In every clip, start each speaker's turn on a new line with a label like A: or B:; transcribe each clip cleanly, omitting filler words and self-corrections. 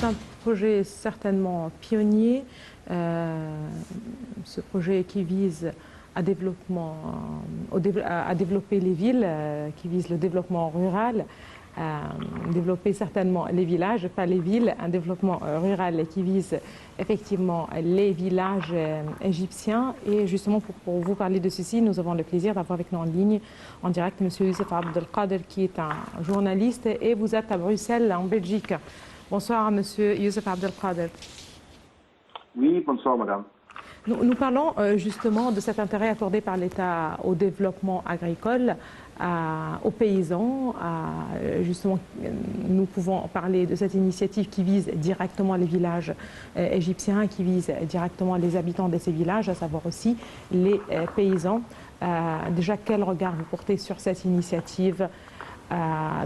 A: c'est un projet certainement pionnier, ce projet qui vise à développer les villes, qui vise le développement rural, développer certainement les villages, pas les villes, un développement rural qui vise effectivement les villages égyptiens. Et justement, pour vous parler de ceci, nous avons le plaisir d'avoir avec nous en ligne, en direct, M. Youssef Abdelkader, qui est un journaliste, et vous êtes à Bruxelles, en Belgique. Bonsoir, M. Youssef Abdelkader.
B: Oui, bonsoir, madame.
A: Nous parlons justement de cet intérêt accordé par l'État au développement agricole, aux paysans. Justement, nous pouvons parler de cette initiative qui vise directement les villages égyptiens, qui vise directement les habitants de ces villages, à savoir aussi les paysans. Déjà, quel regard vous portez sur cette initiative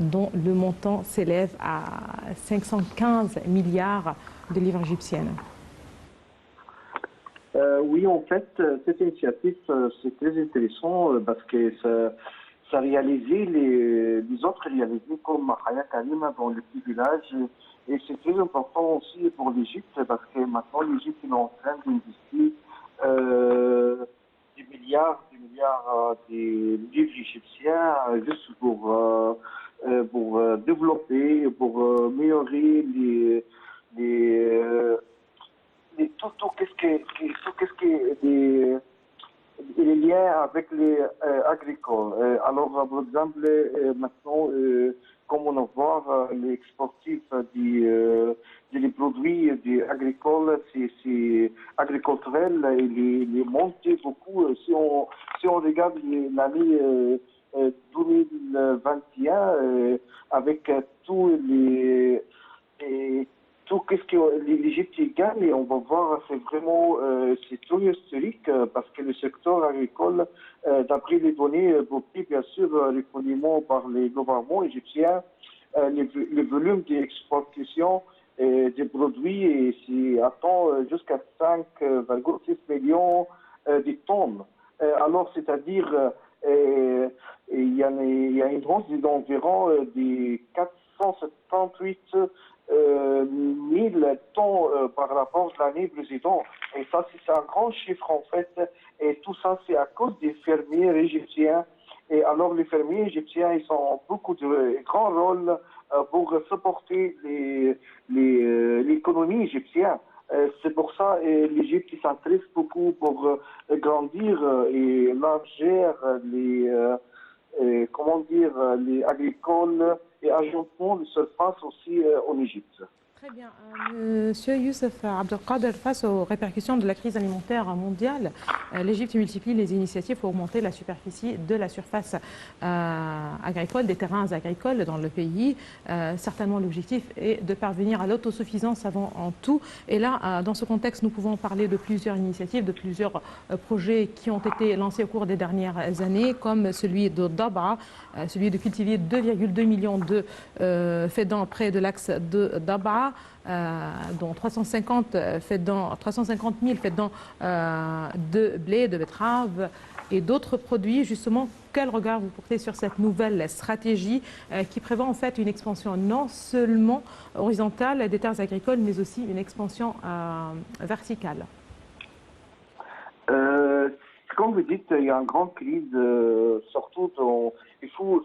A: dont le montant s'élève à 515 milliards de livres égyptiennes?
B: Oui, en fait, cette initiative, c'est très intéressant parce que ça réalisait les autres réalités comme Mahaya Karima dans les petits villages. Et c'est très important aussi pour l'Égypte parce que maintenant, l'Égypte est en train d'investir des milliards des livres égyptiens juste pour développer, pour améliorer tout qu'est-ce que les liens avec les agricoles. Alors, par exemple, maintenant, comme on va voir, les sportifs des produits agricoles, c'est agriculturel, il est monté beaucoup. Si on regarde l'année 2021, avec tous tout qu'est-ce que l'Égypte gagne, et on va voir, c'est vraiment c'est tout historique parce que le secteur agricole, d'après les données votées bien sûr reconnues par les gouvernements égyptiens, le volume d'exportation des produits attend jusqu'à 5,6 millions de tonnes. Alors, c'est-à-dire, il y a une hausse d'environ des 478 1000 tonnes par rapport à l'année précédente. Et ça, c'est un grand chiffre en fait. Et tout ça, c'est à cause des fermiers égyptiens. Et alors, les fermiers égyptiens, ils ont beaucoup de grands rôles pour supporter l'économie égyptienne. C'est pour ça que l'Égypte s'intéresse beaucoup pour grandir et élargir les agricoles et ajoutement de surface aussi en Égypte.
A: Très bien. Monsieur Youssef Abdelkader, face aux répercussions de la crise alimentaire mondiale, l'Égypte multiplie les initiatives pour augmenter la superficie de la surface agricole, des terrains agricoles dans le pays. Certainement, l'objectif est de parvenir à l'autosuffisance en tout. Et là, dans ce contexte, nous pouvons parler de plusieurs initiatives, de plusieurs projets qui ont été lancés au cours des dernières années, comme celui de Dabra, celui de cultiver 2,2 millions de fédans près de l'axe de Dabra, dont 350 000 fédans de blé, de betterave et d'autres produits. Justement, quel regard vous portez sur cette nouvelle stratégie qui prévoit en fait une expansion non seulement horizontale des terres agricoles, mais aussi une expansion verticale?
B: Comme vous dites, il y a une grande crise, surtout il faut